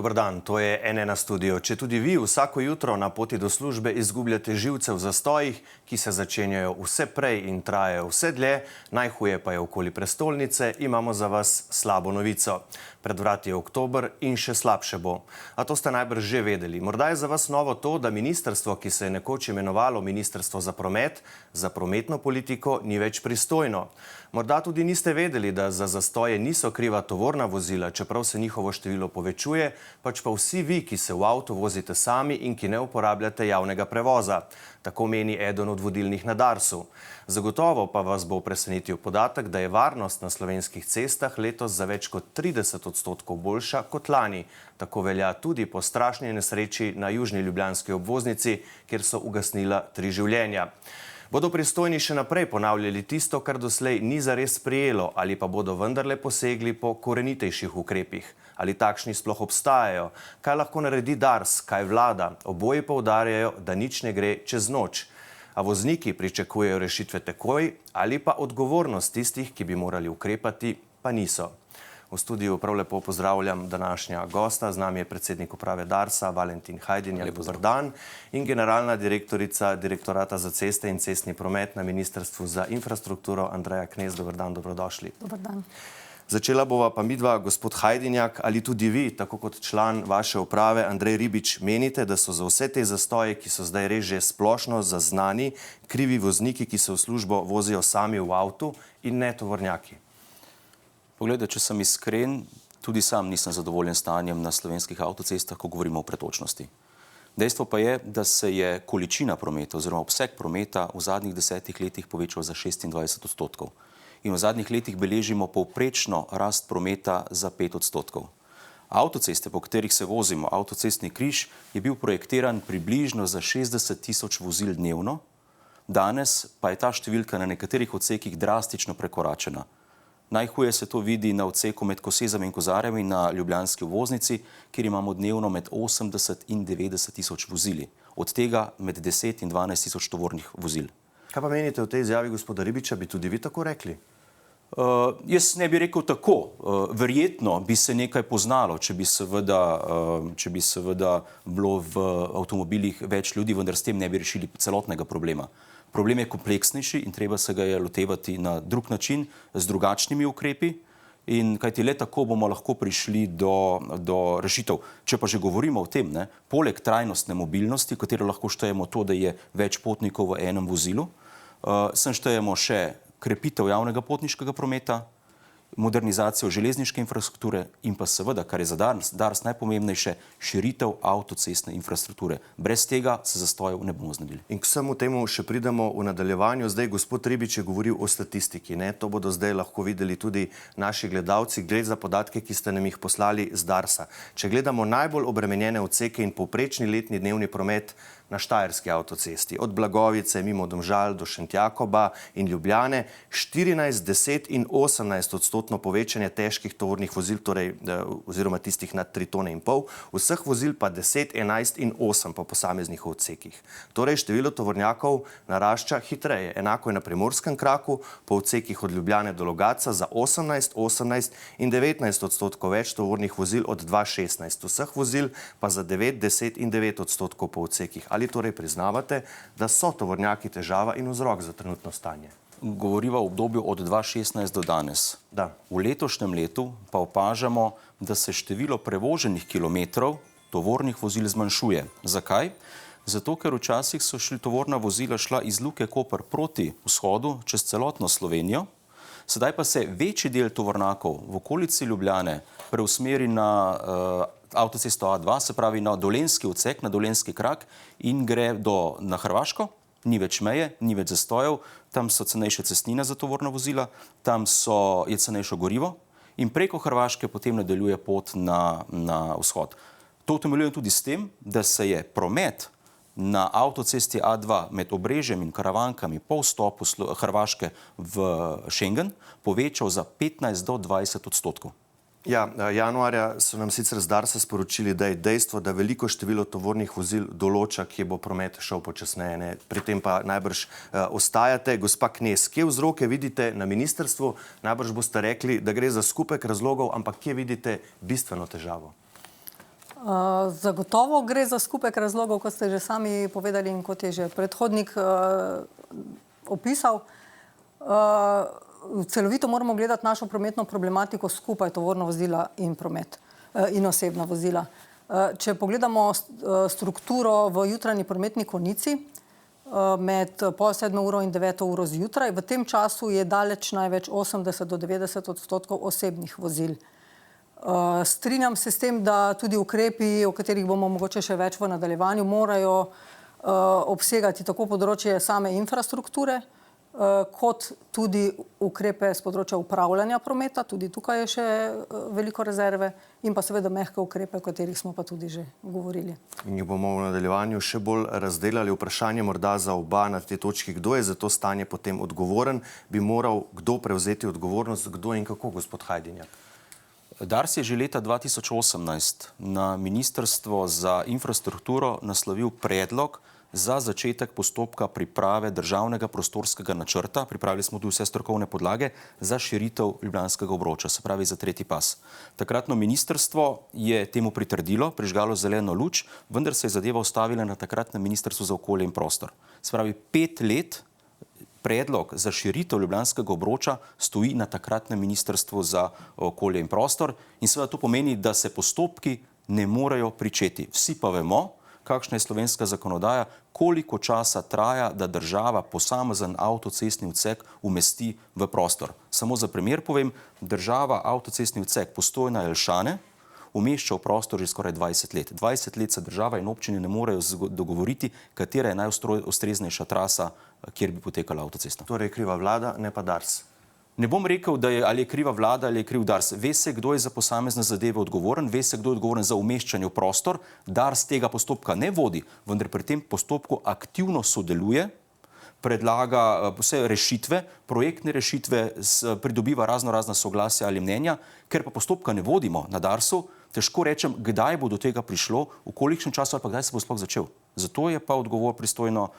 Dober dan, to je N1 studio. Če tudi vi vsako jutro na poti do službe izgubljate živce v zastojih, ki se začenjajo vse prej in trajajo vse dlje, najhuje pa je okoli prestolnice, imamo za vas slabo novico. Pred vrati je oktober in še slabše bo. A to ste najbrž že vedeli. Morda je za vas novo to, da ministrstvo, ki se je nekoč imenovalo Ministrstvo za promet, za prometno politiko ni več pristojno. Morda tudi niste vedeli, da za zastoje niso kriva tovorna vozila, čeprav se njihovo število povečuje, pač pa vsi vi, ki se v avtu vozite sami in ki ne uporabljate javnega prevoza. Tako meni eden od vodilnih na Darsu. Zagotovo pa vas bo presenetil podatek, da je varnost na slovenskih cestah letos za več kot 30% boljša kot lani. Tako velja tudi po strašni nesreči na južni ljubljanski obvoznici, kjer so ugasnila 3 življenja. Bodo pristojni še naprej ponavljali tisto, kar doslej ni zares sprejelo, ali pa bodo vendarle posegli po korenitejših ukrepih? Ali takšni sploh obstajajo? Kaj lahko naredi Dars, kaj vlada? Oboji poudarjajo, da nič ne gre čez noč. A vozniki pričakujejo rešitve takoj ali pa odgovornost tistih, ki bi morali ukrepati, pa niso. V studiu prav lepo pozdravljam današnja gosta. Z nami je predsednik uprave Darsa, Valentin Hajdinjak, dober dan, in generalna direktorica Direktorata za ceste in cestni promet na Ministrstvu za infrastrukturo, Andreja Knez. Dober dan, dobrodošli. Dober dan. Začela bova pa midva, gospod Hajdinjak, ali tudi vi, tako kot član vaše uprave, Andrej Ribič, menite, da so za vse te zastoje, ki so zdaj res že splošno zaznani, krivi vozniki, ki se v službo vozijo sami v avtu in ne tovornjaki? Poglejte, če sem iskren, tudi sam nisem zadovoljen stanjem na slovenskih avtocestah, ko govorimo o pretočnosti. Dejstvo pa je, da se je količina prometa oziroma obseg prometa v zadnjih 10 letih povečal za 26%. In v zadnjih letih beležimo povprečno rast prometa za 5%. Avtoceste, po katerih se vozimo, avtocestni križ, je bil projektiran približno za 60.000 vozil dnevno, danes pa je ta številka na nekaterih odsekih drastično prekoračena. Najhuje se to vidi na odseku med Kosezami in Kozarjami na ljubljanski obvoznici, kjer imamo dnevno med 80 in 90 tisoč vozili. Od tega med 10 in 12 tisoč tovornih vozil. Kaj pa menite o tej izjavi gospoda Ribiča? Bi tudi vi tako rekli? Jaz ne bi rekel tako. Verjetno bi se nekaj poznalo, če bi seveda bilo v avtomobilih več ljudi, vendar s tem ne bi rešili celotnega problema. Problem je kompleksnejši in treba se ga je lotevati na drug način, z drugačnimi ukrepi, in kajti le tako bomo lahko prišli do rešitev. Če pa že govorimo o tem, poleg trajnostne mobilnosti, katero lahko štejemo to, da je več potnikov v enem vozilu, sem štejemo še krepitev javnega potniškega prometa, modernizacijo železniške infrastrukture in pa seveda, kar je za Dars najpomembnejše, širitev avtocestne infrastrukture. Brez tega se zastojev ne bomo znebili. In k vsemu temu še pridemo v nadaljevanju. Zdaj, gospod Ribič je govoril o statistiki. To bodo zdaj lahko videli tudi naši gledalci. Gre za podatke, ki ste nam jih poslali z Darsa. Če gledamo najbolj obremenjene odseke in povprečni letni dnevni promet na štajerski avtocesti, od Blagovice mimo Domžal do Šentjakoba in Ljubljane, 14, 10 in 18% povečanje težkih tovornih vozil, torej oziroma tistih nad 3,5 tone, vseh vozil pa 10, 11 in 8 po posameznih odsekih. Torej število tovornjakov narašča hitreje. Enako je na primorskem kraku, po odsekih od Ljubljane do Logatca za 18, 18 in 19% več tovornih vozil od 2016. Vseh vozil pa za 9, 10 in 9% po odsekih. Ali torej priznavate, da so tovornjaki težava in vzrok za trenutno stanje? Govoriva o obdobju od 2016 do danes. Da. V letošnjem letu pa opažamo, da se število prevoženih kilometrov tovornih vozil zmanjšuje. Zakaj? Zato, ker včasih so tovorna vozila šla iz Luke Koper proti vzhodu čez celotno Slovenijo, sedaj pa se večji del tovornjakov v okolici Ljubljane preusmeri na avtocesto A2, se pravi na dolenjski odsek, na dolenjski krak in gre na Hrvaško, ni več meje, ni več zastojev, tam so cenejše cestnine za tovorna vozila, tam je cenejše gorivo in preko Hrvaške potem nadaljuje pot na vzhod. To utemeljujem tudi s tem, da se je promet na avtocesti A2 med Obrežjem in Karavankami po vstopu Hrvaške v Schengen povečal za 15 do 20%. Ja, januarja so nam sicer z Darsa sporočili, da je dejstvo, da veliko število tovornih vozil določa, kje bo promet šel počasneje. Pri tem pa najbrž ostajate. Gospa Knez, kje vzroke vidite na ministrstvu? Najbrž boste rekli, da gre za skupek razlogov, ampak kje vidite bistveno težavo? Zagotovo gre za skupek razlogov, kot ste že sami povedali in kot je že predhodnik opisal. Celovito moramo gledati našo prometno problematiko skupaj, tovorna vozila in promet in osebna vozila. Če pogledamo strukturo v jutranji prometni konici med pol 7 uro in 9 uro zjutraj, v tem času je daleč največ 80 do 90% osebnih vozil. Strinjam se s tem, da tudi ukrepi, o katerih bomo mogoče še več v nadaljevanju, morajo obsegati tako področje same infrastrukture, kot tudi ukrepe z področja upravljanja prometa, tudi tukaj je še veliko rezerve, in pa seveda mehke ukrepe, o katerih smo pa tudi že govorili. In jih bomo v nadaljevanju še bolj razdelali. Vprašanje morda za oba na tej točki, kdo je za to stanje potem odgovoren, bi moral kdo prevzeti odgovornost, kdo in kako, gospod Hajdinjak? Dars je že leta 2018 na Ministrstvo za infrastrukturo naslovil predlog za začetek postopka priprave državnega prostorskega načrta. Pripravili smo tudi vse strokovne podlage za širitev ljubljanskega obroča, se pravi za tretji pas. Takratno ministrstvo je temu pritrdilo, prižgalo zeleno luč, vendar se je zadeva ustavila na takratnem Ministrstvu za okolje in prostor. Se pravi, 5 let predlog za širitev ljubljanskega obroča stoji na takratnem Ministrstvu za okolje in prostor in seveda to pomeni, da se postopki ne morejo pričeti. Vsi pa vemo, kakšna je slovenska zakonodaja, koliko časa traja, da država posamezen avtocestni odsek umesti v prostor. Samo za primer povem, država avtocestni odsek Postojna-Jelšane umešča v prostor že skoraj 20 let. 20 let se država in občine ne morejo dogovoriti, katera je najustreznejša trasa, kjer bi potekala avtocesta. Torej je kriva vlada, ne pa Dars. Ne bom rekel, da je ali je kriva vlada ali je kriv Dars. Ve se, kdo je za posamezne zadeve odgovoren, ve se, kdo je odgovoren za umeščanje v prostor. Dars tega postopka ne vodi, vendar pri tem postopku aktivno sodeluje, predlaga vse rešitve, projektne rešitve, pridobiva razna soglasja ali mnenja, ker pa postopka ne vodimo na Darsu, težko rečem, kdaj bo do tega prišlo, v kolikšnem času ali pa kdaj se bo sploh začel. Zato je pa odgovor pristojno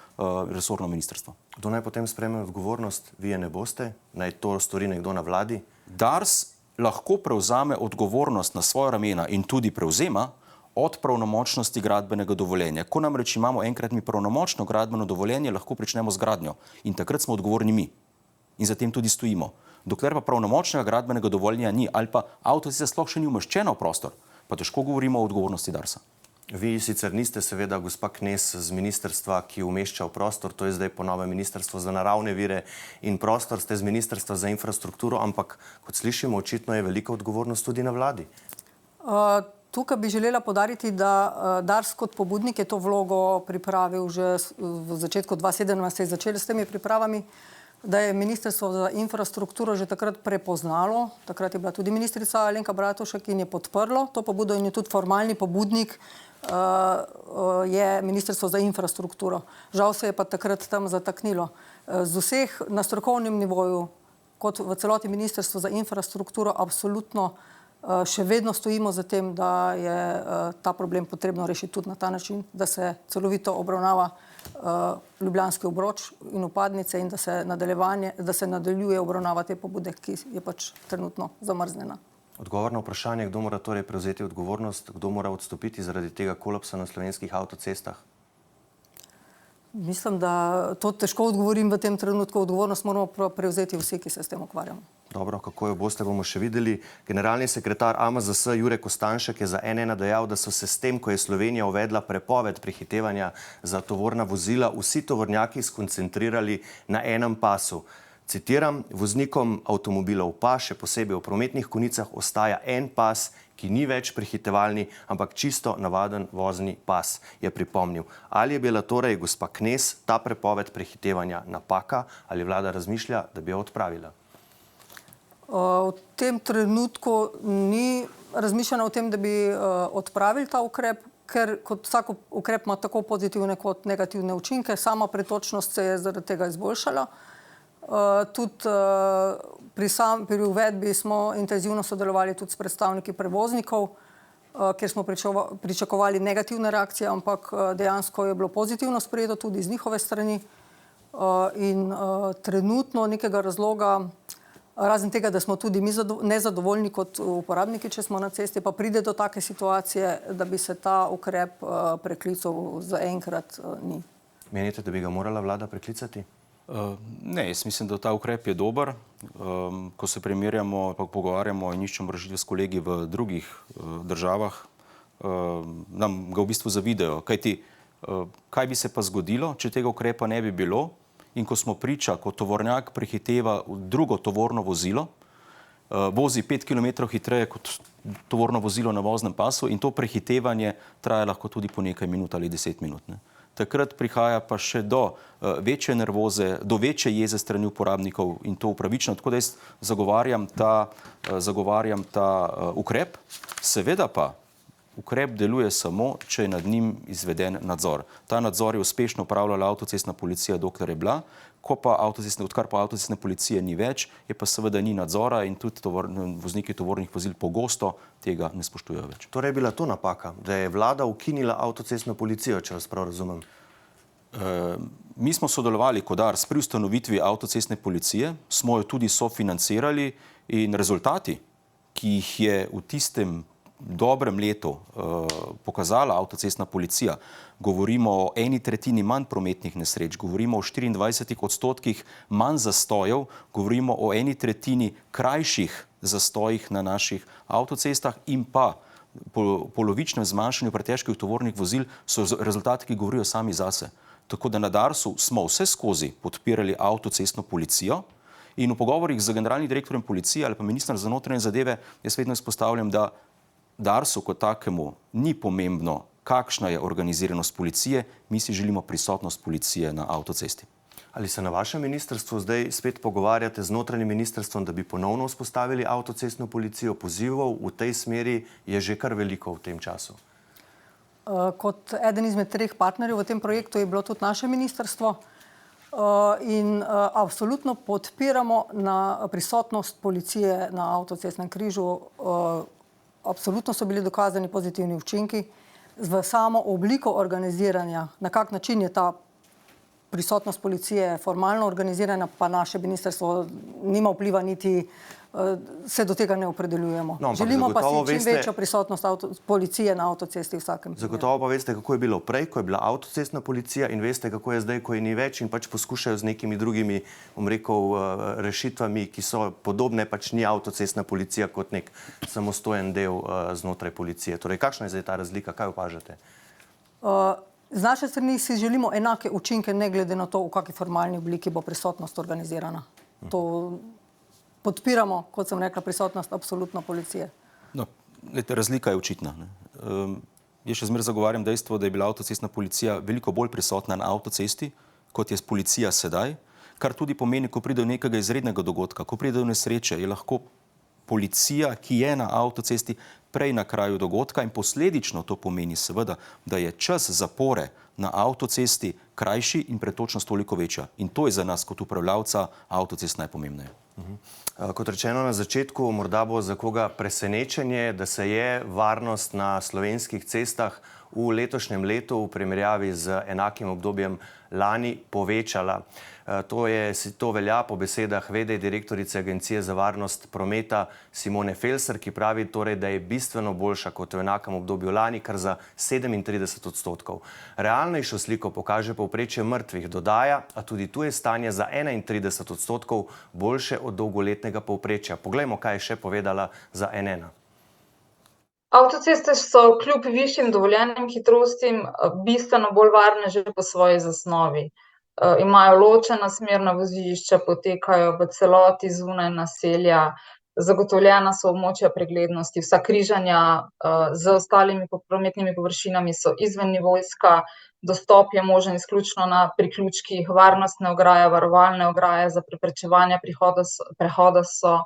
resorno ministrstvo. Kdo naj potem sprejme odgovornost? Vi je ne boste? Naj to stori nekdo na vladi? Dars lahko prevzame odgovornost na svoja ramena in tudi prevzema od pravnomočnosti gradbenega dovoljenja. Ko namreč imamo enkrat mi pravnomočno gradbeno dovoljenje, lahko pričnemo z gradnjo in takrat smo odgovorni mi in za tem tudi stojimo. Dokler pa pravnomočnega gradbenega dovoljenja ni ali pa avtocesta sploh še ni umeščena v prostor, pa težko govorimo o odgovornosti Darsa. Vi sicer niste seveda gospa Knez z ministrstva, ki umešča v prostor, to je zdaj po novem Ministrstvo za naravne vire in prostor, ste z Ministrstva za infrastrukturo, ampak kot slišimo, očitno je velika odgovornost tudi na vladi. Tukaj bi želela poudariti, da Dars kot pobudnik je to vlogo pripravil že v začetku 2017, se je začelo s temi pripravami, da je Ministrstvo za infrastrukturo že takrat prepoznalo, takrat je bila tudi ministrica Alenka Bratušek in je podprlo to pobudo in je tudi formalni pobudnik je Ministrstvo za infrastrukturo. Žal se je pa takrat tam zataknilo. Z vseh na strokovnem nivoju, kot v celoti Ministrstvo za infrastrukturo, absolutno še vedno stojimo za tem, da je ta problem potrebno rešiti tudi na ta način, da se celovito obravnava ljubljanski obroč in vpadnice in da se nadaljuje obravnava te pobude, ki je pač trenutno zamrznjena. Odgovor na vprašanje, kdo mora torej prevzeti odgovornost, kdo mora odstopiti zaradi tega kolapsa na slovenskih avtocestah? Mislim, da to težko odgovorim v tem trenutku. Odgovornost moramo prevzeti vsi, ki se s tem ukvarjamo. Dobro, kako jo boste, bomo še videli. Generalni sekretar AMZS Jure Kostanjšek je za N1 dejal, da so se s tem, ko je Slovenija uvedla prepoved prehitevanja za tovorna vozila, vsi tovornjaki skoncentrirali na enem pasu. Citiram, voznikom avtomobilov pa, še posebej v prometnih konicah, ostaja en pas, ki ni več prehitevalni, ampak čisto navaden vozni pas, je pripomnil. Ali je bila torej, gospa Knez, ta prepoved prehitevanja napaka ali vlada razmišlja, da bi jo odpravila? V tem trenutku ni razmišljeno o tem, da bi odpravili ta ukrep, ker kot vsak ukrep ima tako pozitivne kot negativne učinke. Sama pretočnost se je zaradi tega izboljšala. Tudi pri uvedbi smo intenzivno sodelovali tudi s predstavniki prevoznikov, kjer smo pričakovali negativne reakcije, ampak dejansko je bilo pozitivno sprejeto tudi z njihove strani. In trenutno nekega razloga Razen tega, da smo tudi mi nezadovoljni kot uporabniki, če smo na cesti, pa pride do take situacije, da bi se ta ukrep preklical, zaenkrat ni. Menite, da bi ga morala vlada preklicati? Ne, jaz mislim, da ta ukrep je dober. Ko se primerjamo, pa pogovarjamo in iščemo rešitve s kolegi v drugih državah, nam ga v bistvu zavidajo. Kajti, kaj bi se pa zgodilo, če tega ukrepa ne bi bilo in ko smo priča, ko tovornjak prehiteva drugo tovorno vozilo, vozi 5 km hitreje kot tovorno vozilo na voznem pasu in to prehitevanje traja lahko tudi po nekaj minut ali 10 minut. Ne. Takrat prihaja pa še do večje nervoze, do večje jeze strani uporabnikov in to upravičeno. Tako da jaz zagovarjam ta ukrep. Seveda pa ukrep deluje samo, če je nad njim izveden nadzor. Ta nadzor je uspešno upravljala avtocestna policija, dokler je bila. Odkar pa avtocestne policije ni več, je pa seveda ni nadzora in tudi vozniki tovornih vozil pogosto tega ne spoštujejo več. Torej je bila to napaka, da je vlada ukinila avtocestno policijo, če vas prav razumem? Mi smo sodelovali kot DARS pri ustanovitvi avtocestne policije, smo jo tudi sofinancirali in rezultati, ki jih je v tistem dobrem letu pokazala avtocestna policija, govorimo o 1/3 manj prometnih nesreč, govorimo o 24% manj zastojev, govorimo o 1/3 krajših zastojih na naših avtocestah in pa polovičnem zmanjšanju pretežkih tovornih vozil, so rezultati, ki govorijo sami zase. Tako da na DARS-u smo vse skozi podpirali avtocestno policijo in v pogovorih z generalnim direktorjem policije ali pa ministrom za notranje zadeve jaz vedno izpostavljam, da DARS-u kot takemu ni pomembno, kakšna je organiziranost policije, mi si želimo prisotnost policije na avtocesti. Ali se na vašem ministrstvu zdaj spet pogovarjate z notranjim ministrstvom, da bi ponovno vzpostavili avtocestno policijo? Pozivov v tej smeri je že kar veliko v tem času. Kot eden izmed 3 partnerjev v tem projektu je bilo tudi naše ministrstvo in absolutno podpiramo na prisotnost policije na avtocestnem križu. Absolutno so bili dokazani pozitivni učinki. V samo obliko organiziranja, na kak način je ta prisotnost policije formalno organizirana, pa naše ministrstvo nima vpliva, niti se do tega ne opredeljujemo. No, želimo pa si čim večjo prisotnost policije na avtocesti v vsakem primeru. Zagotovo pa veste, kako je bilo prej, ko je bila avtocestna policija in veste, kako je zdaj, ko je ni več in pač poskušajo z nekimi drugimi, bom rekel, rešitvami, ki so podobne, pač ni avtocestna policija kot nek samostojen del znotraj policije. Torej, kakšna je zdaj ta razlika? Kaj opažate? Z naše strani si želimo enake učinke, ne glede na to, v kakšni formalni obliki bo prisotnost organizirana. To podpiramo, kot sem rekla, prisotnost absolutno policije. No, razlika je očitna. Jaz še zmeraj zagovarjam dejstvo, da je bila avtocestna policija veliko bolj prisotna na avtocesti, kot je policija sedaj, kar tudi pomeni, ko pride do nekega izrednega dogodka, ko pride do nesreče, je lahko policija, ki je na avtocesti, prej na kraju dogodka in posledično to pomeni seveda, da je čas zapore na avtocesti krajši in pretočnost toliko večja. In to je za nas kot upravljavca avtocest najpomembneje. Kot rečeno na začetku, morda bo za koga presenečenje, da se je varnost na slovenskih cestah v letošnjem letu v primerjavi z enakim obdobjem lani povečala. To velja po besedah v.d. direktorice Agencije za varnost prometa Simone Felser, ki pravi torej, da je bistveno boljša kot v enakem obdobju lani, kar za 37%. Realnejšo sliko pokaže povprečje mrtvih, dodaja, a tudi tu je stanje za 31% boljše od dolgoletnega povprečja. Poglejmo, kaj je še povedala za N1. Avtoceste so kljub višjim dovoljenim hitrostim bistveno bolj varne že po svoji zasnovi. Imajo ločena smerna vozišča, potekajo v celoti zunaj naselja, zagotovljena so območja preglednosti, vsa križanja z ostalimi prometnimi površinami so izvennivojska, dostop je možen izključno na priključkih, varnostne ograje, varovalne ograje za preprečevanje prehoda so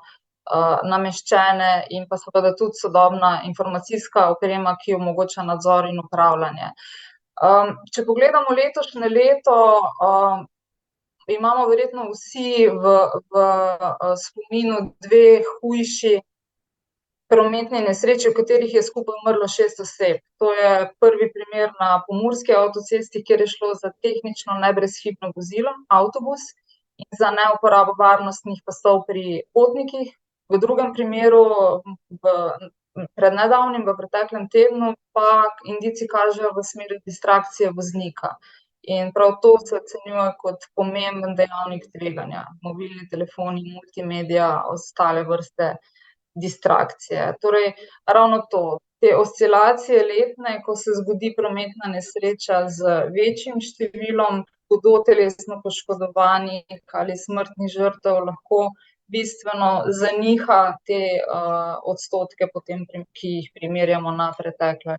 nameščene in pa seveda tudi sodobna informacijska oprema, ki omogoča nadzor in upravljanje. Če pogledamo letošnje leto, imamo verjetno vsi v spominu 2 hujši prometni nesreči, v katerih je skupaj umrlo 6 oseb. To je prvi primer na pomurski avtocesti, kjer je šlo za tehnično nebrezhibno vozilo, avtobus, in za neuporabo varnostnih pasov pri potnikih. V drugem primeru, pred nedavnim, v preteklem tednu, pa indici kažejo v smeri distrakcije voznika. In prav to se ocenjuje kot pomemben dejavnik tveganja. Mobilni telefoni, multimedija, ostale vrste distrakcije. Torej, ravno to, te oscilacije letne, ko se zgodi prometna nesreča z večjim številom hudo telesno poškodovanih ali smrtnih žrtev, lahko bistveno zaniha te odstotke, potem, ki jih primerjamo na pretekle.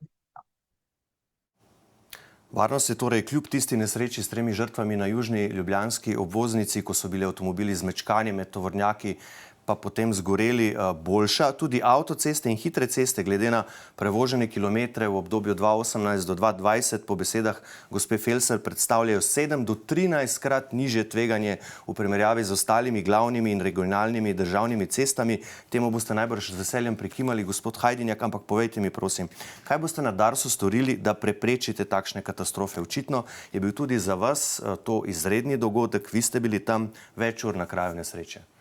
Varnost je torej kljub tisti nesreči s 3 žrtvami na južni ljubljanski obvoznici, ko so bili avtomobili zmečkani med tovornjaki, pa potem zgoreli, boljša. Tudi avtoceste in hitre ceste glede na prevožene kilometre v obdobju 2018 do 2020 po besedah gospe Felser predstavljajo 7 do 13 krat nižje tveganje v primerjavi z ostalimi glavnimi in regionalnimi državnimi cestami. Temu boste najbrž z veseljem prikimali, gospod Hajdinjak, ampak povejte mi, prosim, kaj boste na Darsu storili, da preprečite takšne katastrofe? Očitno je bil tudi za vas to izredni dogodek, vi ste bili tam več ur na kraju nesreče.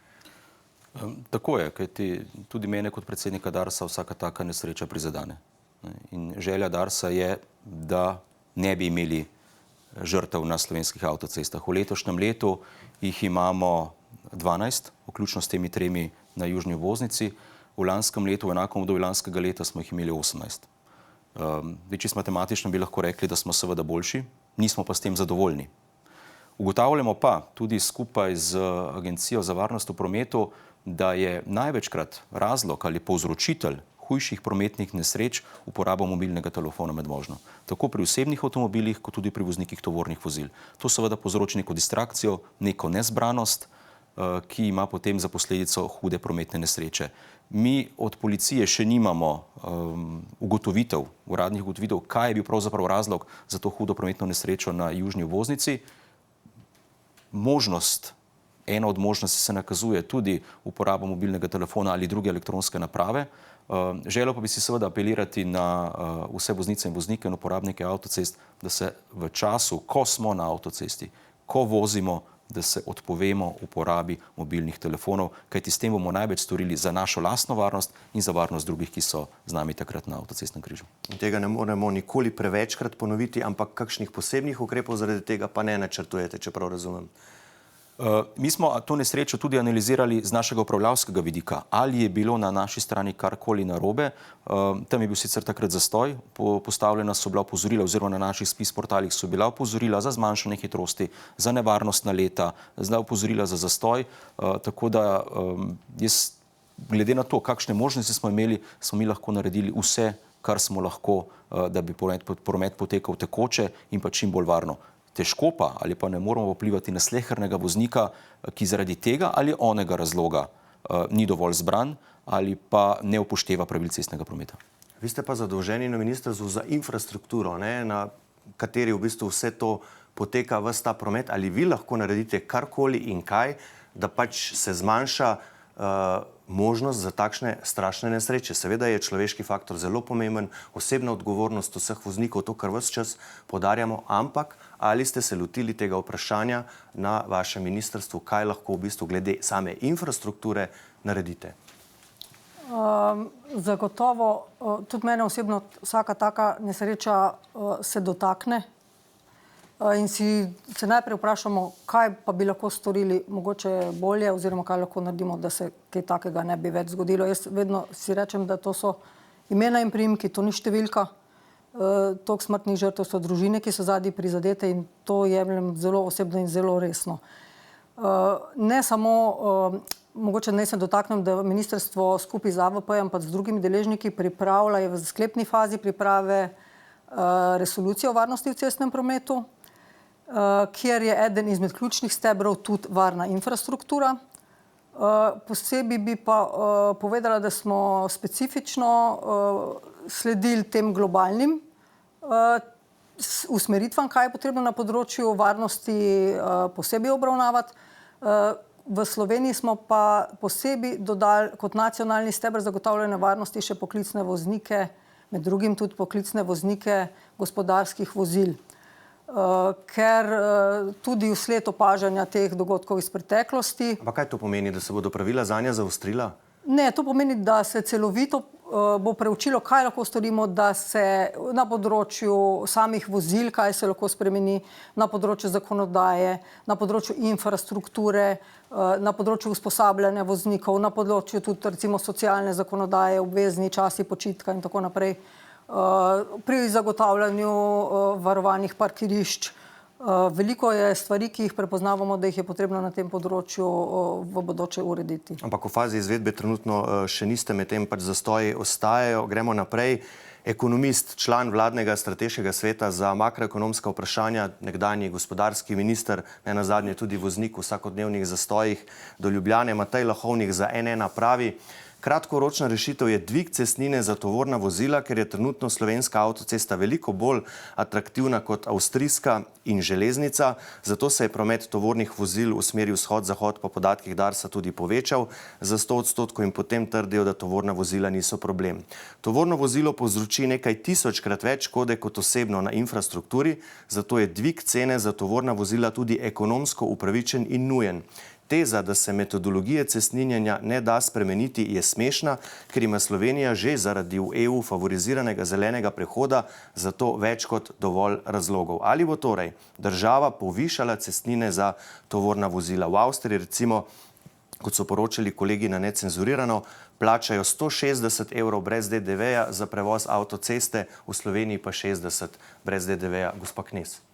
Tako je, kajti tudi mene kot predsednika Darsa vsaka taka nesreča prizadene. In želja Darsa je, da ne bi imeli žrtev na slovenskih avtocestah. V letošnjem letu jih imamo 12, vključno s temi 3 na južni obvoznici. V lanskem letu, v enakem obdobju lanskega leta, smo jih imeli 18. Čisto matematično bi lahko rekli, da smo seveda boljši, nismo pa s tem zadovoljni. Ugotavljamo pa tudi skupaj z Agencijo za varnost v prometu, da je največkrat razlog ali povzročitelj hujših prometnih nesreč uporaba mobilnega telefona med vožnjo. Tako pri osebnih avtomobilih, kot tudi pri voznikih tovornih vozil. To seveda povzroči neko distrakcijo, neko nezbranost, ki ima potem za posledico hude prometne nesreče. Mi od policije še nimamo uradnih ugotovitev, kaj je bil pravzaprav razlog za to hudo prometno nesrečo na južni obvoznici. Ena od možnosti se nakazuje tudi uporaba mobilnega telefona ali druge elektronske naprave. Želel pa bi si seveda apelirati na vse voznice in voznike in uporabnike avtocest, da se v času, ko smo na avtocesti, ko vozimo, da se odpovemo uporabi mobilnih telefonov, kajti s tem bomo največ storili za našo lastno varnost in za varnost drugih, ki so z nami takrat na avtocestnem križu. Tega ne moremo nikoli prevečkrat ponoviti, ampak kakšnih posebnih ukrepov zaradi tega pa ne načrtujete, če prav razumem. Mi smo to nesrečo tudi analizirali z našega upravljavskega vidika. Ali je bilo na naši strani karkoli narobe? Tam je bil sicer takrat zastoj, postavljena so bila opozorila oziroma na naših spis portalih so bila opozorila za zmanjšanje hitrosti, za nevarnostna leta, za opozorila za zastoj. Tako da jaz, glede na to, kakšne možnosti smo imeli, smo mi lahko naredili vse, kar smo lahko, da bi promet potekal tekoče in pa čim bolj varno. Težko pa ali pa ne moramo vplivati na slehernega voznika, ki zaradi tega ali onega razloga ni dovolj zbran ali pa ne upošteva pravil cestnega prometa. Vi ste pa zadolženi na Ministrstvu za infrastrukturo, na kateri v bistvu vse to poteka, ves ta promet. Ali vi lahko naredite karkoli in kaj, da pač se zmanjša možnost za takšne strašne nesreče? Seveda je človeški faktor zelo pomemben, osebna odgovornost vseh voznikov, to, kar ves čas podarjamo, ampak ali ste se lotili tega vprašanja na vašem ministrstvu, kaj lahko v bistvu glede same infrastrukture naredite? Zagotovo, tudi mene osebno vsaka taka nesreča se dotakne in se najprej vprašamo, kaj pa bi lahko storili mogoče bolje oziroma kaj lahko naredimo, da se kaj takega ne bi več zgodilo. Jaz vedno si rečem, da to so imena in priimki, to ni številka. Toliko smrtnih žrtev so družine, ki so zadnji prizadete in to jemljem zelo osebno in zelo resno. Ne samo, mogoče naj se dotaknem, da ministrstvo skupaj z AVP-jem pa z drugimi deležniki pripravlja, je v sklepni fazi priprave resolucije o varnosti v cestnem prometu, kjer je eden izmed ključnih stebrov tudi varna infrastruktura. Posebej bi pa povedala, da smo specifično sledili tem globalnim usmeritvam, kaj je potrebno na področju varnosti posebej obravnavati. V Sloveniji smo pa posebej dodali kot nacionalni steber zagotavljanja varnosti še poklicne voznike, med drugim tudi poklicne voznike gospodarskih vozil. ker tudi vsled opažanja teh dogodkov iz preteklosti. Ampak kaj to pomeni, da se bodo pravila zanje zaostrila? Ne, to pomeni, da se celovito bo preučilo, kaj lahko storimo, da se na področju samih vozil, kaj se lahko spremeni, na področju zakonodaje, na področju infrastrukture, na področju usposabljanja voznikov, na področju tudi recimo socialne zakonodaje, obvezni časi počitka in tako naprej, pri zagotavljanju varovanih parkirišč. Veliko je stvari, ki jih prepoznavamo, da jih je potrebno na tem področju v bodoče urediti. Ampak v fazi izvedbe trenutno še niste, medtem pač zastoji ostajajo. Gremo naprej. Ekonomist, član vladnega strateškega sveta za makroekonomska vprašanja, nekdanji gospodarski minister, nenazadnje tudi voznik v vsakodnevnih zastojih do Ljubljane, Matej Lahovnik za N1 pravi: kratkoročna rešitev je dvig cestnine za tovorna vozila, ker je trenutno slovenska avtocesta veliko bolj atraktivna kot avstrijska in železnica. Zato se je promet tovornih vozil v smeri vzhod-zahod po podatkih Darsa tudi povečal za 100% in potem trdijo, da tovorna vozila niso problem. Tovorno vozilo povzroči nekaj tisočkrat več škode kot osebno na infrastrukturi, zato je dvig cene za tovorna vozila tudi ekonomsko upravičen in nujen. Teza, da se metodologije cestninjenja ne da spremeniti, je smešna, ker ima Slovenija že zaradi v EU favoriziranega zelenega prehoda za to več kot dovolj razlogov. Ali bo torej država povišala cestnine za tovorna vozila? V Avstriji recimo, kot so poročali kolegi na Necenzurirano, plačajo 160 € brez DDV-ja za prevoz avtoceste, v Sloveniji pa 60 brez DDV-ja. Gospa Knez.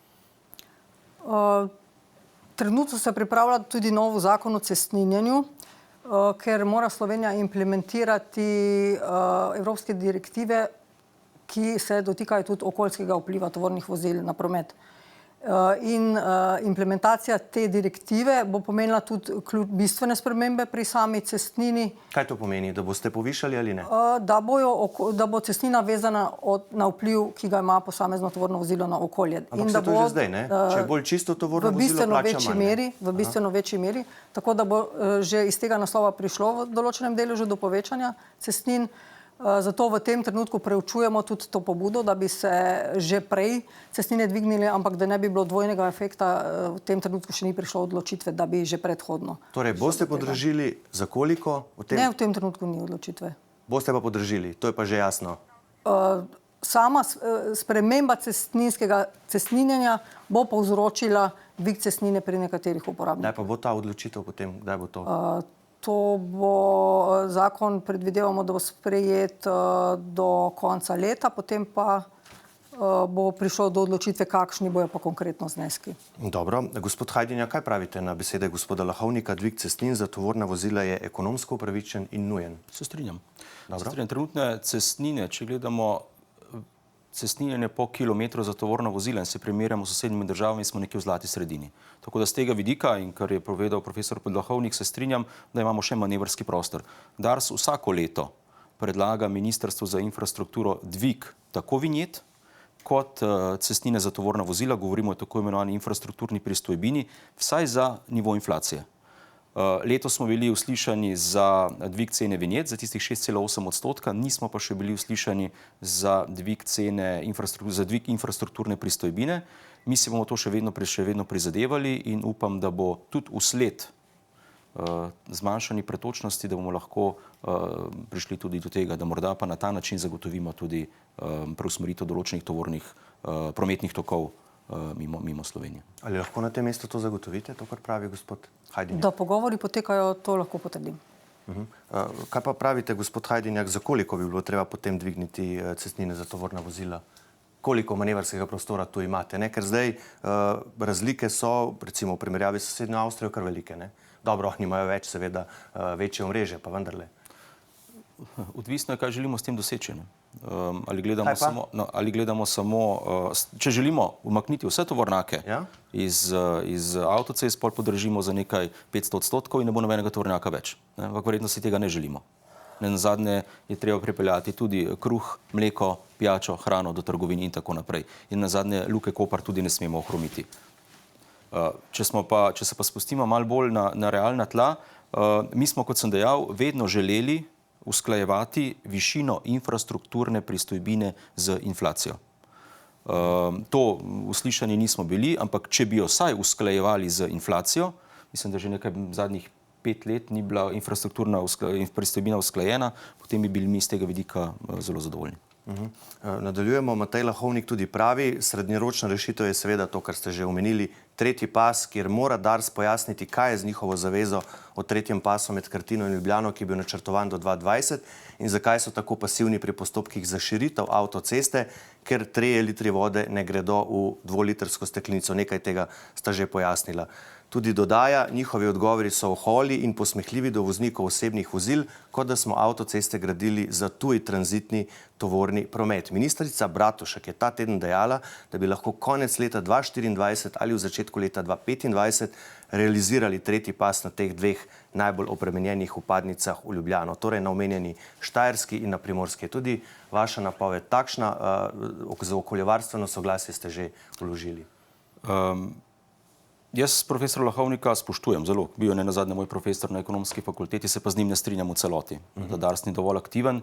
Trenutno se pripravlja tudi nov zakon o cestninjenju, ker mora Slovenija implementirati evropske direktive, ki se dotikajo tudi okoljskega vpliva tovornih vozil na promet. In implementacija te direktive bo pomenila tudi bistvene spremembe pri sami cestnini. Kaj to pomeni? Da boste povišali ali ne? Da bo cestnina vezana na vpliv, ki ga ima posamezno tovorno vozilo na okolje. Ampak se to že zdaj, ne? Če je bolj čisto tovorno vozilo, plača manj. V bistveno večji meri, tako da bo že iz tega naslova prišlo v določenem deležu do povečanja cestnin. Zato v tem trenutku preučujemo tudi to pobudo, da bi se že prej cestnine dvignili, ampak da ne bi bilo dvojnega efekta, v tem trenutku še ni prišlo odločitve, da bi že predhodno. Torej, boste podražili za koliko? Ne, v tem trenutku ni odločitve. Boste pa podražili, to je pa že jasno. Sama sprememba cestninjenja bo povzročila dvig cestnine pri nekaterih uporabnikih. Kdaj pa bo ta odločitev potem? Kdaj bo to? To bo zakon, predvidevamo, da bo sprejet do konca leta, potem pa bo prišlo do odločitve, kakšni bojo pa konkretno zneski. Dobro. Gospod Hajdinjak, kaj pravite na besede gospoda Lahovnika? Dvig cestnin za tovorna vozila je ekonomsko upravičen in nujen. Se strinjam. Dobro. Trenutne cestnine, če gledamo cestninjenje po kilometru za tovorna vozila in se primerjamo s sosednjimi državami, smo nekje v zlati sredini. Tako da z tega vidika, in kar je povedal profesor Lahovnik, se strinjam, da imamo še manevrski prostor. Dars vsako leto predlaga Ministrstvu za infrastrukturo dvig tako vinjet kot cestnine za tovorna vozila, govorimo o tako imenovani infrastrukturni pristojbini, vsaj za nivo inflacije. Letos smo bili uslišani za dvig cene vinjet za tistih 6,8%, nismo pa še bili uslišani za dvig cene za dvig infrastrukturne pristojbine. Mi si bomo to še vedno prizadevali in upam, da bo tudi usled zmanjšani pretočnosti, da bomo lahko prišli tudi do tega, da morda pa na ta način zagotovimo tudi preusmeritev določenih tovornih prometnih tokov mimo Slovenije. Ali lahko na tem mestu to zagotovite, to, kar pravi gospod Hajdinjak? Da pogovori potekajo, to lahko potrdim. Kaj pa pravite, gospod Hajdinjak, za koliko bi bilo treba potem dvigniti cestnine za tovorna vozila? Koliko manevrskega prostora tu imate? Ne? Ker zdaj razlike so, recimo v primerjavi s sosednjo Avstrijo, kar velike. Ne? Dobro, oni imajo več, seveda, večje omrežje, pa vendarle. Odvisno je, kaj želimo s tem doseči. Ali gledamo samo, če želimo umakniti vse tovornjake iz avtocest, pol podražimo za nekaj 500% in ne bo nobenega tovornjaka več. Ampak verjetno si tega ne želimo. Nazadnje je treba pripeljati tudi kruh, mleko, pijačo, hrano do trgovin in tako naprej. In nazadnje Luke Koper tudi ne smemo ohromiti. Če se pa spustimo malo bolj na realna tla, mi smo, kot sem dejal, vedno želeli usklajevati višino infrastrukturne pristojbine z inflacijo. To uslišani nismo bili, ampak če bi jo vsaj usklajevali z inflacijo, mislim, da že nekaj zadnjih 5 let ni bila infrastrukturna pristojbina usklajena, potem bi bili mi z tega vidika zelo zadovoljni. Nadaljujemo. Matej Lahovnik tudi pravi, srednjeročna rešitev je seveda to, kar ste že omenili, tretji pas, kjer mora Dars pojasniti, kaj je z njihovo zavezo o tretjem pasu med Krtino in Ljubljano, ki je bil načrtovan do 2020 in zakaj so tako pasivni pri postopkih za širitev avtoceste, ker 3 litri vode ne gredo v 2-litrsko steklenico. Nekaj tega sta že pojasnila. Tudi dodaja, njihovi odgovori so oholi in posmehljivi do voznikov osebnih vozil, kot da smo avtoceste gradili za tuj tranzitni tovorni promet. Ministrica Bratušek je ta teden dejala, da bi lahko konec leta 2024 ali v začetku leta 2025 realizirali tretji pas na teh 2 najbolj obremenjenih vpadnicah v Ljubljano, torej na omenjeni Štajerski in na Primorski. Tudi vaša napoved takšna, za okoljevarstveno soglasje ste že vložili. Jaz profesora Lahovnika spoštujem zelo, bil je nenazadnje moj profesor na ekonomski fakulteti, se pa z njim ne strinjam v celoti, da Dars ni dovolj aktiven.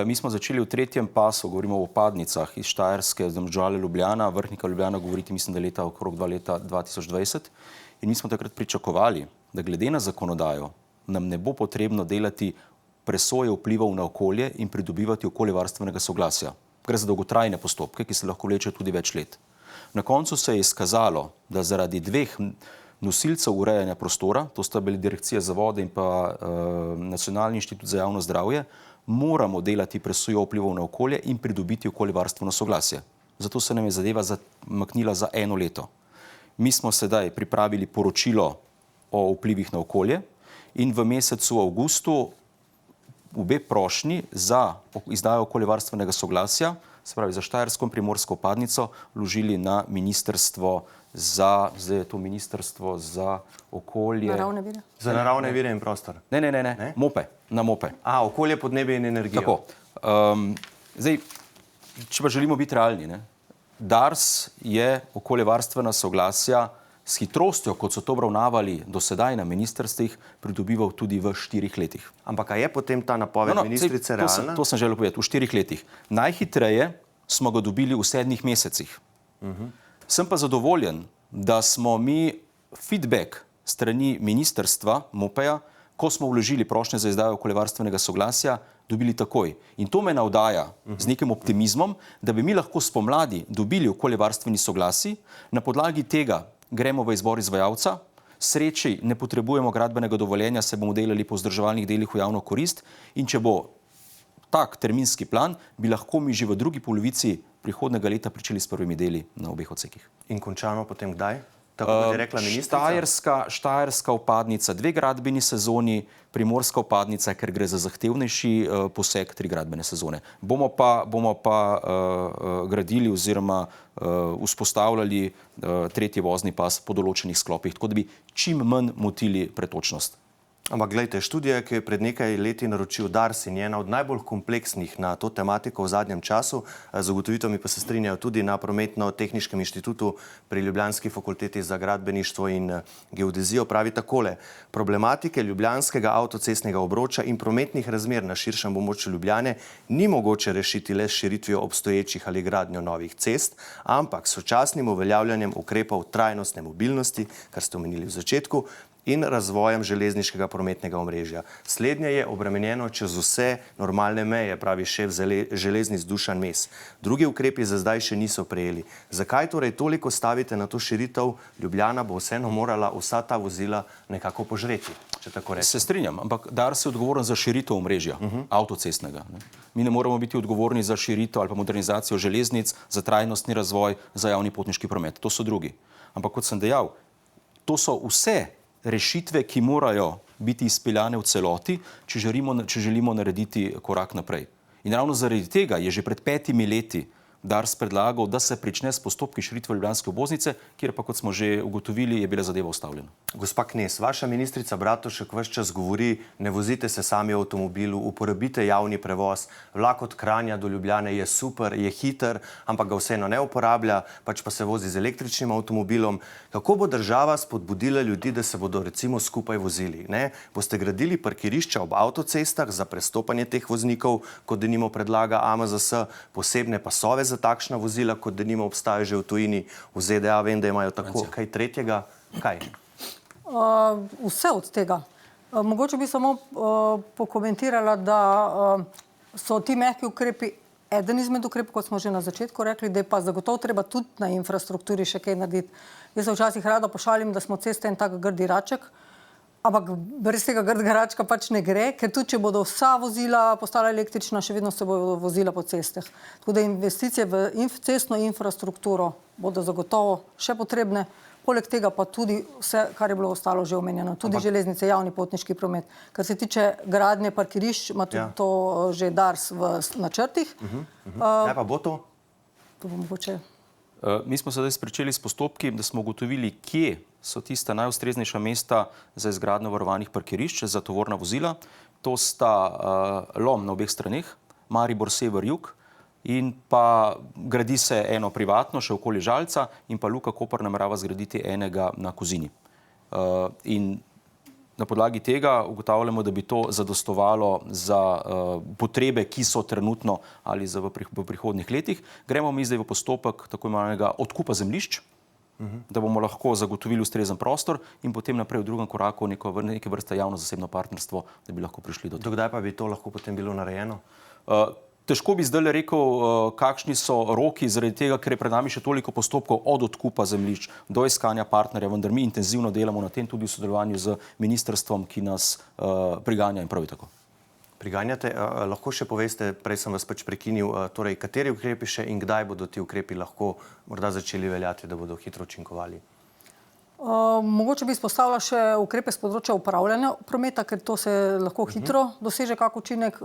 Mi smo začeli v tretjem pasu, govorimo o vpadnicah iz Štajerske, Domžale, Ljubljana, Vrhnika, Ljubljana, govoriti mislim, da leta okrog 2020. In mi smo takrat pričakovali, da glede na zakonodajo nam ne bo potrebno delati presoje vplivov na okolje in pridobivati okoljevarstvenega soglasja. Gre za dolgotrajne postopke, ki se lahko vlečejo tudi več let. Na koncu se je izkazalo, da zaradi 2 nosilcev urejanja prostora, to sta bili Direkcija za vode in pa Nacionalni inštitut za javno zdravje, moramo delati presojo vplivov na okolje in pridobiti okoljevarstveno soglasje. Zato se nam je zadeva zamaknila za 1 leto. Mi smo sedaj pripravili poročilo o vplivih na okolje in v mesecu avgustu obe prošnji za izdajo okoljevarstvenega soglasja, se pravi za Štajersko in Primorsko vpadnico, vložili na ministrstvo za, zdaj je to ministrstvo za okolje... Naravne vire? Za naravne vire in prostor. Ne, MOPE, na MOPE. Okolje, podnebje in energijo. Tako. Zdaj, če pa želimo biti realni, ne? Dars je okoljevarstvena soglasja s hitrostjo, kot so to obravnavali do sedaj na ministrstvih, pridobival tudi v 4 letih. Ampak a je potem ta napoved ministrice realna? To sem želel povedati, v 4 letih. Najhitreje smo ga dobili v 7 mesecih. Sem pa zadovoljen, da smo mi feedback strani ministrstva, MOPE-ja, ko smo vložili prošnje za izdajo okoljevarstvenega soglasja, dobili takoj. In to me navdaja z nekim optimizmom, da bi mi lahko spomladi dobili okoljevarstveni soglasi, na podlagi tega gremo v izbor izvajalca, sreči ne potrebujemo gradbenega dovoljenja, se bomo delali po vzdrževalnih delih v javno korist in če bo tak terminski plan, bi lahko mi že v drugi polovici prihodnega leta pričeli s prvimi deli na obeh odsekih. In končano potem kdaj? Tako kot je rekla ministrica? Štajerska vpadnica 2 gradbeni sezoni, Primorska vpadnica, ker gre za zahtevnejši poseg 3 gradbene sezone. Bomo pa gradili oziroma vzpostavljali tretji vozni pas po določenih sklopih, tako da bi čim manj motili pretočnost. Ampak glejte, študija, ki je pred nekaj leti naročil Dars in je ena od najbolj kompleksnih na to tematiko v zadnjem času, z ugotovitvami pa se strinjajo tudi na Prometno-tehniškem inštitutu pri Ljubljanski fakulteti za gradbeništvo in geodezijo, pravi takole: problematike ljubljanskega avtocestnega obroča in prometnih razmer na širšem območju Ljubljane ni mogoče rešiti le s širitvijo obstoječih ali gradnjo novih cest, ampak s sočasnim uveljavljanjem ukrepov trajnostne mobilnosti, kar ste omenili v začetku, in razvojem železniškega prometnega omrežja. Slednje je obremenjeno čez vse normalne meje, pravi šef železnic Dušan Mes. Drugi ukrepi za zdaj še niso prejeli. Zakaj torej toliko stavite na to širitev? Ljubljana bo vseeno morala vsa ta vozila nekako požreti, če tako rečem. Se strinjam, ampak Dars je odgovoren za širitev omrežja, avtocestnega. Mi ne moramo biti odgovorni za širitev ali pa modernizacijo železnic, za trajnostni razvoj, za javni potniški promet. To so drugi. Ampak kot sem dejal, to so vse rešitve, ki morajo biti izpeljane v celoti, če želimo narediti korak naprej. In ravno zaradi tega je že pred 5 leti Dars predlagal, da se prične s postopki širitve ljubljanske obvoznice, kjer pa, kot smo že ugotovili, je bila zadeva ustavljena. Gospa Knez, vaša ministrica Bratušek ves čas govori, ne vozite se sami v avtomobilu, uporabite javni prevoz, vlak od Kranja do Ljubljane je super, je hiter, ampak ga vseeno ne uporablja, pač pa se vozi z električnim avtomobilom. Kako bo država spodbudila ljudi, da se bodo recimo skupaj vozili? Ne? Boste gradili parkirišča ob avtocestah za prestopanje teh voznikov, kot denimo predlaga AMZS, posebne pasove za takšna vozila, kot denimo obstajajo že v tujini, v ZDA vem, da imajo tako kaj tretjega? Kaj? Vse od tega. Mogoče bi samo pokomentirala, da so ti mehki ukrepi eden izmed ukrepov, kot smo že na začetku rekli, da je pa zagotovo treba tudi na infrastrukturi še kaj narediti. Jaz se včasih rada pošalim, da smo ceste en tak grdi raček, ampak brez tega grdega račka pač ne gre, ker tudi če bodo vsa vozila postala električna, še vedno se bodo vozila po cestah. Tako da investicije v cestno infrastrukturo bodo zagotovo še potrebne. Poleg tega pa tudi vse, kar je bilo ostalo že omenjeno, tudi železnice, javni potniški promet. Kar se tiče gradnje parkirišč, ima tudi to že Dars v načrtih. Kaj pa bo to? To bo mogoče. Mi smo sedaj pričeli s postopki, da smo ugotovili, kje so tista najustreznejša mesta za izgradnjo varovanih parkirišč za tovorna vozila. To sta Lom na obeh straneh, Maribor sever-jug, in pa gradi se eno privatno, še okoli Žalca, in pa Luka Koper namerava zgraditi enega na Kozini. In na podlagi tega ugotavljamo, da bi to zadostovalo za potrebe, ki so trenutno ali v prihodnjih letih. Gremo mi zdaj v postopek tako imenovanega odkupa zemljišč, da bomo lahko zagotovili ustrezen prostor in potem naprej v drugem koraku neke vrste javno-zasebno partnerstvo, da bi lahko prišli do tega. Do kdaj pa bi to lahko potem bilo narejeno? Težko bi zdaj rekel, kakšni so roki, zaradi tega, ker je pred nami še toliko postopkov od odkupa zemljišč do iskanja partnerja, vendar mi intenzivno delamo na tem tudi v sodelovanju z ministrstvom, ki nas priganja in pravi tako. Priganjate, lahko še poveste, prej sem vas pač prekinil, torej kateri ukrepi še in kdaj bodo ti ukrepi lahko morda začeli veljati, da bodo hitro učinkovali? Mogoče bi izpostavila še ukrepe z področja upravljanja prometa, ker to se lahko hitro doseže kak učinek.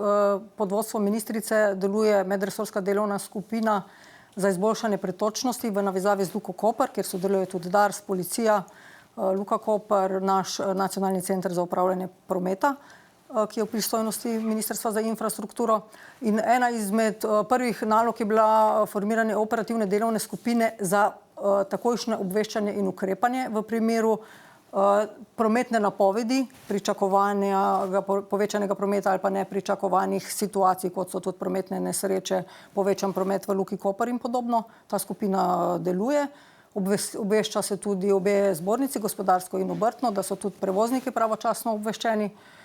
Pod vodstvom ministrice deluje medresorska delovna skupina za izboljšanje pretočnosti v navezavi z Luko Koper, kjer sodeluje tudi Dars, policija, Luka Koper, naš nacionalni center za upravljanje prometa, ki je v pristojnosti Ministrstva za infrastrukturo. In ena izmed prvih nalog je bila formiranje operativne delovne skupine za takojšnje obveščanje in ukrepanje v primeru prometne napovedi, pričakovanja povečanega prometa ali pa nepričakovanih situacij, kot so tudi prometne nesreče, povečan promet v Luki Koper in podobno. Ta skupina deluje. Obvešča se tudi obe zbornici, gospodarsko in obrtno, da so tudi prevozniki pravočasno obveščeni.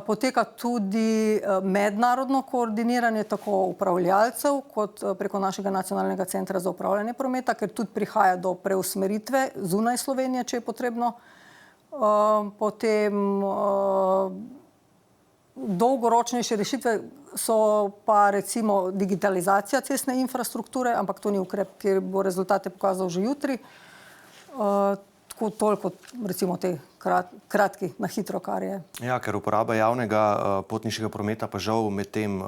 Poteka tudi mednarodno koordiniranje tako upravljalcev kot preko našega nacionalnega centra za upravljanje prometa, ker tudi prihaja do preusmeritve zunaj Slovenije, če je potrebno. Potem dolgoročnejše rešitve so pa recimo digitalizacija cestne infrastrukture, ampak to ni ukrep, ki bo rezultate pokazal že jutri. Tako toliko recimo te kratki, na hitro, kar je. Ja, ker uporaba javnega potniškega prometa pa žal med tem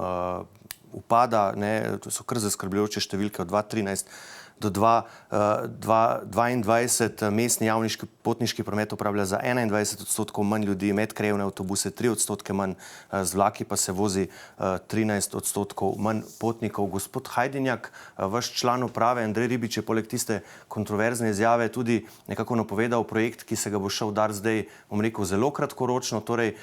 upada, ne, to so kar zaskrbljujoče številke od 2013 do 2022 mestni javni potniški promet uporablja za 21% manj ljudi, medkrajevne avtobuse 3% manj, z vlaki pa se vozi 13% manj potnikov. Gospod Hajdinjak, vaš član uprave Andrej Ribič je poleg tiste kontroverzne izjave tudi nekako napovedal projekt, ki se ga bo šel dar zdaj, bom rekel, zelo kratkoročno, torej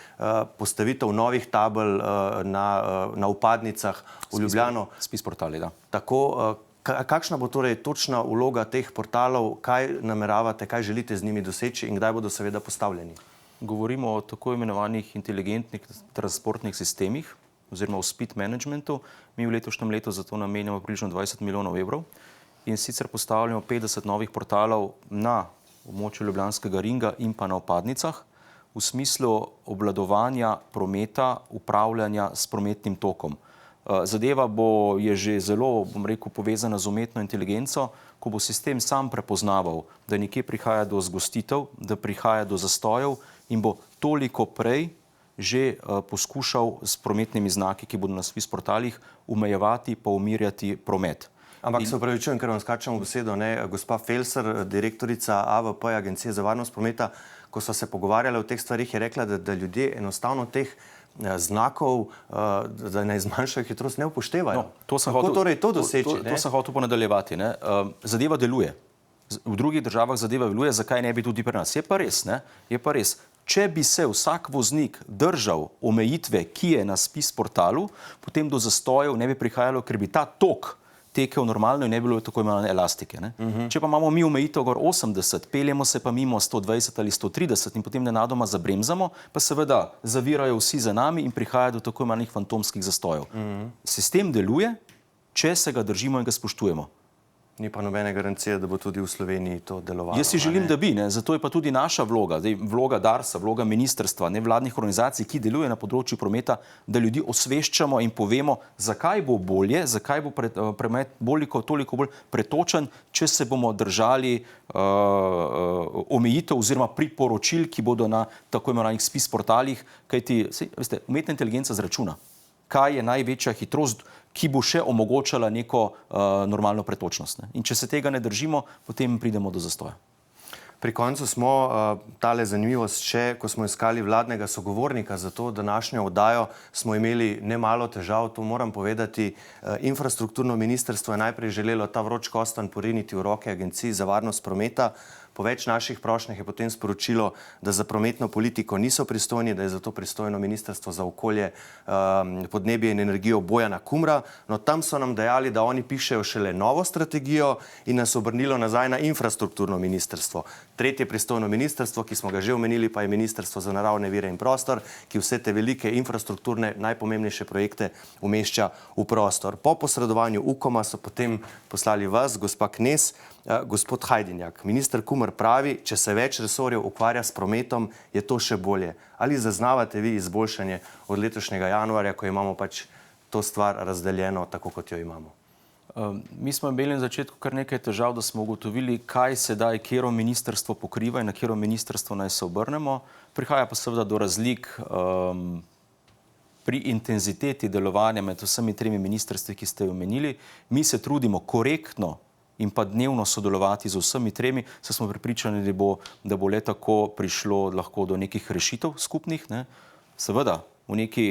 postavitev novih tabel na vpadnicah v Ljubljano. Spis portali, da. Tako, kakšna bo torej točna vloga teh portalov, kaj nameravate, kaj želite z njimi doseči in kdaj bodo seveda postavljeni? Govorimo o tako imenovanih inteligentnih transportnih sistemih oziroma o speed managementu. Mi v letošnjem letu za to namenjamo približno 20 milijonov evrov in sicer postavljamo 50 novih portalov na območju Ljubljanskega ringa in pa na vpadnicah v smislu obvladovanja prometa, upravljanja s prometnim tokom. Zadeva je že zelo, bom rekel, povezana z umetno inteligenco, ko bo sistem sam prepoznaval, da nekje prihaja do zgostitev, da prihaja do zastojev in bo toliko prej že poskušal s prometnimi znaki, ki bodo na SWIS portalih, omejevati pa umirjati promet. Ampak se upravičujem, ker vam skačem v besedo, ne? Gospa Felser, direktorica AVP, Agencije za varnost prometa, ko so se pogovarjali o teh stvarih, je rekla, da ljudje enostavno teh znakov, da ne zmanjšajo hitrost, ne upoštevajo. No, to sem Kako hotel, torej to doseči? To sem hotel ponadaljevati. Ne? Zadeva deluje. V drugih državah zadeva deluje, zakaj ne bi tudi pri nas? Je pa res, ne? Je pa res. Če bi se vsak voznik držal omejitve, ki je na spis portalu, potem do zastojev ne bi prihajalo, ker bi ta tok tekel normalno in ne bi bilo tako imenovane elastike. Ne? Če pa imamo mi omejitev gor 80, peljemo se pa mimo 120 ali 130 in potem nenadoma zabremzamo, pa seveda zavirajo vsi za nami in prihaja do tako imenovanih fantomskih zastojev. Sistem deluje, če se ga držimo in ga spoštujemo. Ni pa nobene garancije, da bo tudi v Sloveniji to delovalo. Jaz si želim, da bi, ne? Zato je pa tudi naša vloga, vloga Darsa, vloga ministrstva, nevladnih organizacij, ki deluje na področju prometa, da ljudi osveščamo in povemo, zakaj bo bolje, zakaj bo promet toliko bolj pretočen, če se bomo držali omejitev oziroma priporočil, ki bodo na tako imenovanih spis portalih, kajti, veste, umetna inteligenca zračuna, kaj je največja hitrost, ki bo še omogočala neko normalno pretočnost. Ne? In če se tega ne držimo, potem pridemo do zastoja. Pri koncu smo tale zanimivost še, ko smo iskali vladnega sogovornika za to današnjo oddajo, smo imeli nemalo težav, to moram povedati. Infrastrukturno ministrstvo je najprej želelo ta vroč kostanj poriniti v roke Agenciji za varnost prometa. Po več naših prošnjah je potem sporočilo, da za prometno politiko niso pristojni, da je za to pristojno Ministrstvo za okolje, podnebje in energijo Bojana Kumra. No, tam so nam dejali, da oni pišejo šele novo strategijo in nas obrnilo nazaj na infrastrukturno ministrstvo. Tretje pristojno ministrstvo, ki smo ga že omenili, pa je Ministrstvo za naravne vire in prostor, ki vse te velike infrastrukturne, najpomembnejše projekte umešča v prostor. Po posredovanju UKOM-a so potem poslali vas, gospa Knez, gospod Hajdinjak. Minister Kumer pravi, če se več resorjev ukvarja s prometom, je to še bolje. Ali zaznavate vi izboljšanje od letošnjega januarja, ko imamo pač to stvar razdeljeno tako, kot jo imamo? Mi smo imeli na začetku kar nekaj težav, da smo ugotovili, kaj se daj, katero ministrstvo pokriva in na katero ministrstvo naj se obrnemo. Prihaja pa seveda do razlik pri intenziteti delovanja med vsemi tremi ministrstvi, ki ste jo omenili. Mi se trudimo korektno in pa dnevno sodelovati z vsemi tremi, saj smo prepričani, da bo le tako prišlo lahko do nekih rešitev skupnih. Ne. Seveda, v neki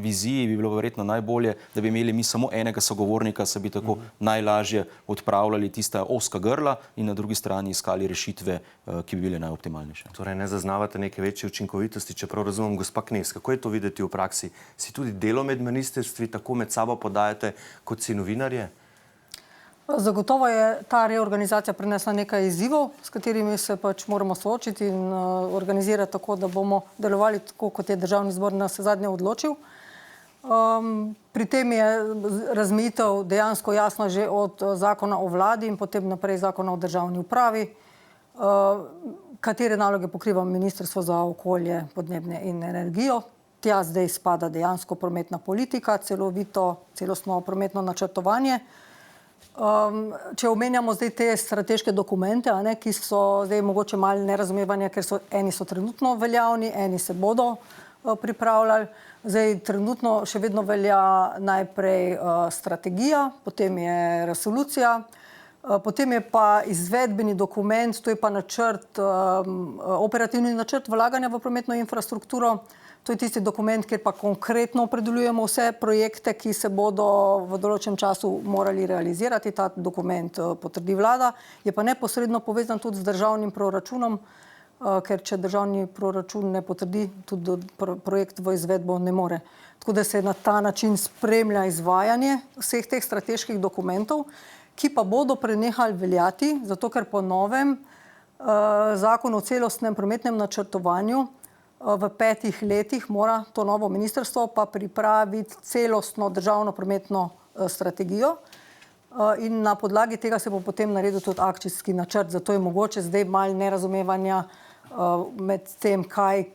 viziji bi bilo verjetno najbolje, da bi imeli mi samo enega sogovornika, se bi tako najlažje odpravljali tista ozka grla in na drugi strani iskali rešitve, ki bi bile najoptimalnejše. Torej ne zaznavate neke večje učinkovitosti, čeprav razumem, gospa Knez, kako je to videti v praksi? Si tudi delo med ministrstvi tako med sabo podajate, kot si novinarje? Zagotovo je ta reorganizacija prinesla nekaj izzivov, s katerimi se pač moramo soočiti in organizirati tako, da bomo delovali tako, kot je Državni zbor nas zadnje odločil. Pri tem je razmejitev dejansko jasna že od zakona o vladi in potem naprej zakona o državni upravi, katere naloge pokriva Ministrstvo za okolje, podnebje in energijo. Tja zdaj spada dejansko prometna politika, celostno prometno načrtovanje. Če omenjamo zdaj te strateške dokumente, ki so zdaj mogoče malo nerazumevanja, ker eni so trenutno veljavni, eni se bodo pripravljali. Zdaj trenutno še vedno velja najprej strategija, potem je resolucija, potem je pa izvedbeni dokument, to je pa načrt, operativni načrt vlaganja v prometno infrastrukturo. To je tisti dokument, kjer pa konkretno opredeljujemo vse projekte, ki se bodo v določenem času morali realizirati. Ta dokument potrdi vlada, je pa neposredno povezan tudi z državnim proračunom, ker če državni proračun ne potrdi, tudi projekt v izvedbo ne more. Tako da se na ta način spremlja izvajanje vseh teh strateških dokumentov, ki pa bodo prenehali veljati, zato ker po novem zakon o celostnem prometnem načrtovanju v 5 letih mora to novo ministrstvo pa pripraviti celostno državno prometno strategijo in na podlagi tega se bo potem naredil tudi akcijski načrt. Zato je mogoče zdaj malo nerazumevanja med tem, kaj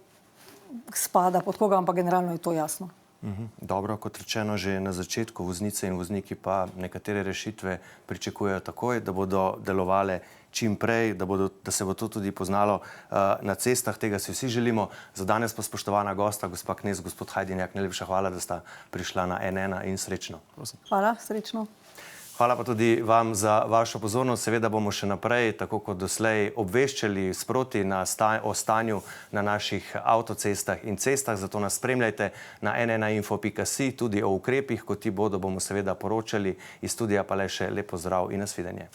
spada pod koga, ampak generalno je to jasno. Dobro, kot rečeno že na začetku, voznice in vozniki pa nekatere rešitve pričakujejo takoj, da bodo delovale čim prej, da se bo to tudi poznalo na cestah. Tega si vsi želimo. Za danes pa spoštovana gosta, gospa Knez, gospod Hajdinjak, najlepša hvala, da sta prišla na N1 in srečno. Hvala, srečno. Hvala pa tudi vam za vašo pozornost. Seveda bomo še naprej, tako kot doslej, obveščali sproti o stanju na naših avtocestah in cestah, zato nas spremljajte na nnainfo.si, tudi o ukrepih, ko ti bodo, bomo seveda poročali. Iz studija pa le še lep pozdrav in nasvidenje.